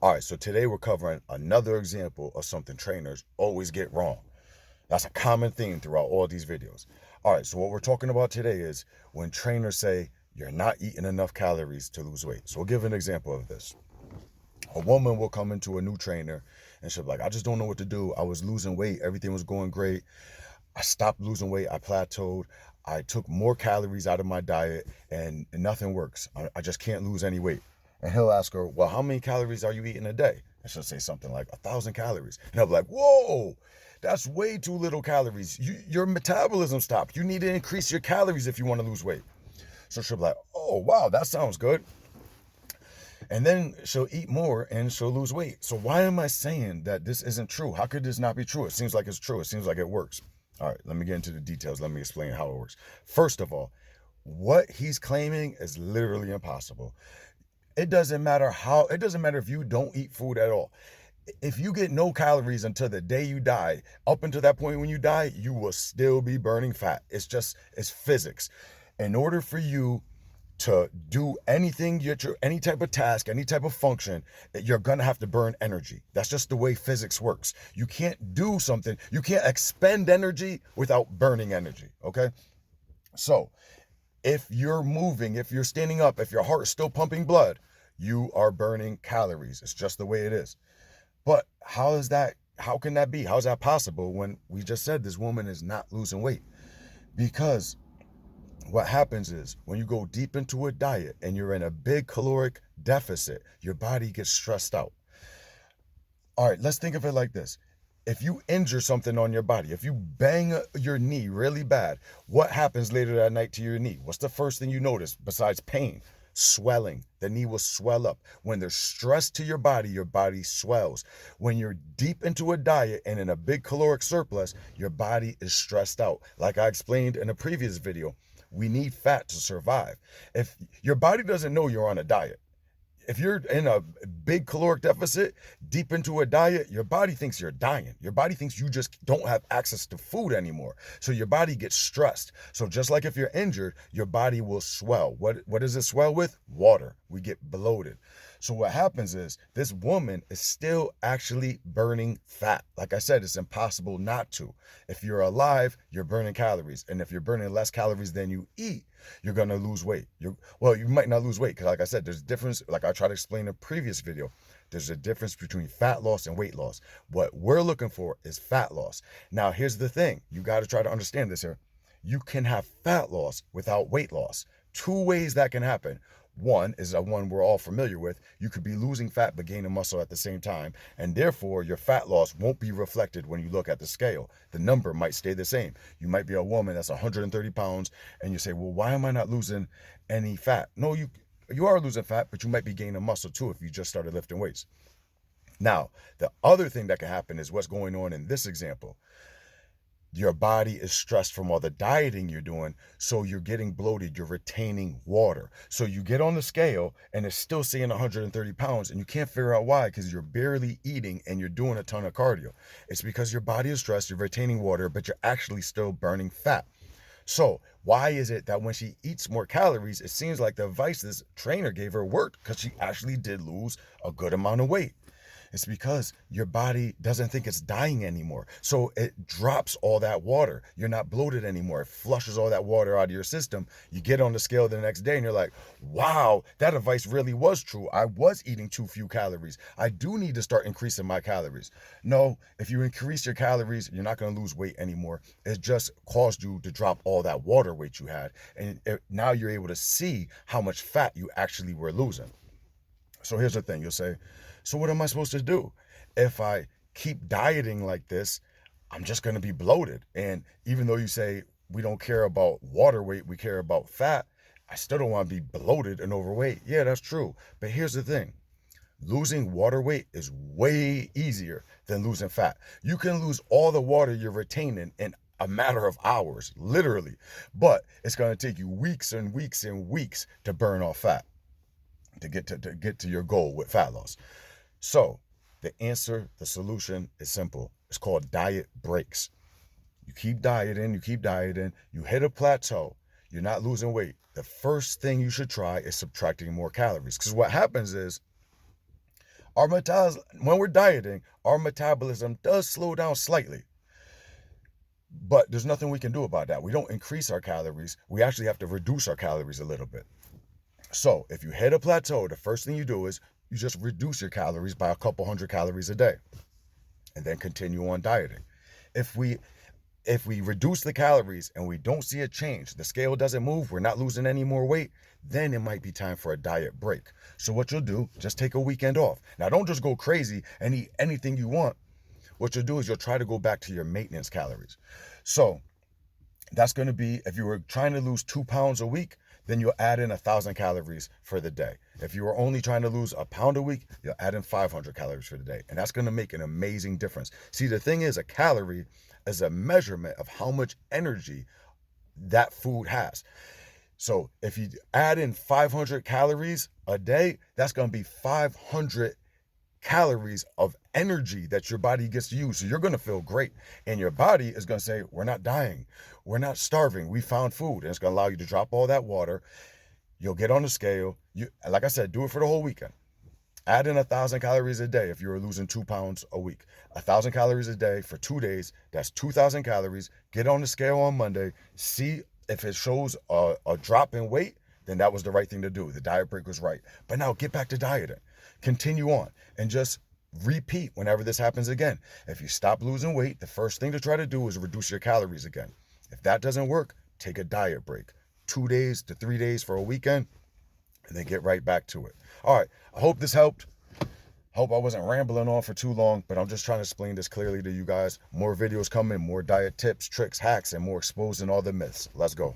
All right, so today we're covering another example of something trainers always get wrong. That's a common theme throughout all these videos. All right, so what we're talking about today is when trainers say you're not eating enough calories to lose weight. So we'll give an example of this. A woman will come into a new trainer and she'll be like, I just don't know what to do. I was losing weight. Everything was going great. I stopped losing weight. I plateaued. I took more calories out of my diet and nothing works. I just can't lose any weight. And he'll ask her, well, how many calories are you eating a day? And she'll say something like 1,000 calories. And I'll be like, whoa, that's way too little calories. Your metabolism stopped. You need to increase your calories if you want to lose weight. So she'll be like, oh, wow, that sounds good. And then she'll eat more and she'll lose weight. So why am I saying that this isn't true? How could this not be true? It seems like it's true. It seems like it works. All right, let me get into the details. Let me explain how it works. First of all, what he's claiming is literally impossible. It doesn't matter if you don't eat food at all. If you get no calories until the day you die, up until that point when you die, you will still be burning fat. It's physics. In order for you to do anything, any type of task, any type of function, you're gonna have to burn energy. That's just the way physics works. You can't do something, you can't expend energy without burning energy, okay? So, if you're moving, if you're standing up, if your heart is still pumping blood, you are burning calories. It's just the way it is. But how can that be? How is that possible when we just said this woman is not losing weight? Because what happens is when you go deep into a diet and you're in a big caloric deficit, your body gets stressed out. All right, let's think of it like this. If you injure something on your body, if you bang your knee really bad, what happens later that night to your knee? What's the first thing you notice besides pain? Swelling. The knee will swell up. When there's stress to your body swells. When you're deep into a diet and in a big caloric surplus, your body is stressed out. Like I explained in a previous video, we need fat to survive. If your body doesn't know you're on a diet, if you're in a big caloric deficit, deep into a diet, your body thinks you're dying. Your body thinks you just don't have access to food anymore. So your body gets stressed. So just like if you're injured, your body will swell. What does it swell with? Water. We get bloated. So what happens is this woman is still actually burning fat. Like I said, it's impossible not to. If you're alive, you're burning calories. And if you're burning less calories than you eat, you're going to lose weight. You might not lose weight because like I said, there's a difference. Like I tried to explain in a previous video, there's a difference between fat loss and weight loss. What we're looking for is fat loss. Now, here's the thing. You got to try to understand this here. You can have fat loss without weight loss. Two ways that can happen. One is the one we're all familiar with. You could be losing fat but gaining muscle at the same time, and therefore your fat loss won't be reflected when you look at the scale. The number might stay the same. You might be a woman that's 130 pounds, and you say, well, why am I not losing any fat? No, you are losing fat, but you might be gaining muscle too if you just started lifting weights. Now, the other thing that can happen is what's going on in this example. Your body is stressed from all the dieting you're doing, so you're getting bloated, you're retaining water. So you get on the scale and it's still saying 130 pounds and you can't figure out why because you're barely eating and you're doing a ton of cardio. It's because your body is stressed, you're retaining water, but you're actually still burning fat. So why is it that when she eats more calories, it seems like the advice this trainer gave her worked because she actually did lose a good amount of weight? It's because your body doesn't think it's dying anymore. So it drops all that water. You're not bloated anymore. It flushes all that water out of your system. You get on the scale the next day and you're like, wow, that advice really was true. I was eating too few calories. I do need to start increasing my calories. No, if you increase your calories, you're not going to lose weight anymore. It just caused you to drop all that water weight you had. And now you're able to see how much fat you actually were losing. So here's the thing. You'll say, so what am I supposed to do? If I keep dieting like this, I'm just going to be bloated. And even though you say we don't care about water weight, we care about fat, I still don't want to be bloated and overweight. Yeah, that's true. But here's the thing. Losing water weight is way easier than losing fat. You can lose all the water you're retaining in a matter of hours, literally. But it's going to take you weeks and weeks and weeks to burn off fat to get to your goal with fat loss. So the solution is simple. It's called diet breaks. You keep dieting, you hit a plateau, you're not losing weight. The first thing you should try is subtracting more calories. Because what happens is When we're dieting, our metabolism does slow down slightly. But there's nothing we can do about that. We don't increase our calories. We actually have to reduce our calories a little bit. So if you hit a plateau, the first thing you do is you just reduce your calories by a couple hundred calories a day and then continue on dieting. If we reduce the calories and we don't see a change, the scale doesn't move, we're not losing any more weight, then it might be time for a diet break. So what you'll do, just take a weekend off. Now don't just go crazy and eat anything you want. What you'll do is you'll try to go back to your maintenance calories. So that's going to be, if you were trying to lose 2 pounds a week, then you'll add in 1,000 calories for the day. If you were only trying to lose a pound a week, you'll add in 500 calories for the day. And that's going to make an amazing difference. See, the thing is, a calorie is a measurement of how much energy that food has. So if you add in 500 calories a day, that's going to be 500 calories of energy that your body gets to use. So you're going to feel great. And your body is going to say, we're not dying. We're not starving. We found food. And it's going to allow you to drop all that water. You'll get on the scale. Like I said, do it for the whole weekend. Add in 1,000 calories a day if you're losing 2 pounds a week. 1,000 calories a day for 2 days. That's 2,000 calories. Get on the scale on Monday. See if it shows a drop in weight, then that was the right thing to do. The diet break was right. But now get back to dieting. Continue on and just repeat whenever this happens again. If you stop losing weight, the first thing to try to do is reduce your calories again. If that doesn't work, take a diet break. 2 days to 3 days for a weekend, and then get right back to it. All right, I hope this helped. Hope I wasn't rambling on for too long, but I'm just trying to explain this clearly to you guys. More videos coming, more diet tips, tricks, hacks, and more exposing all the myths. Let's go.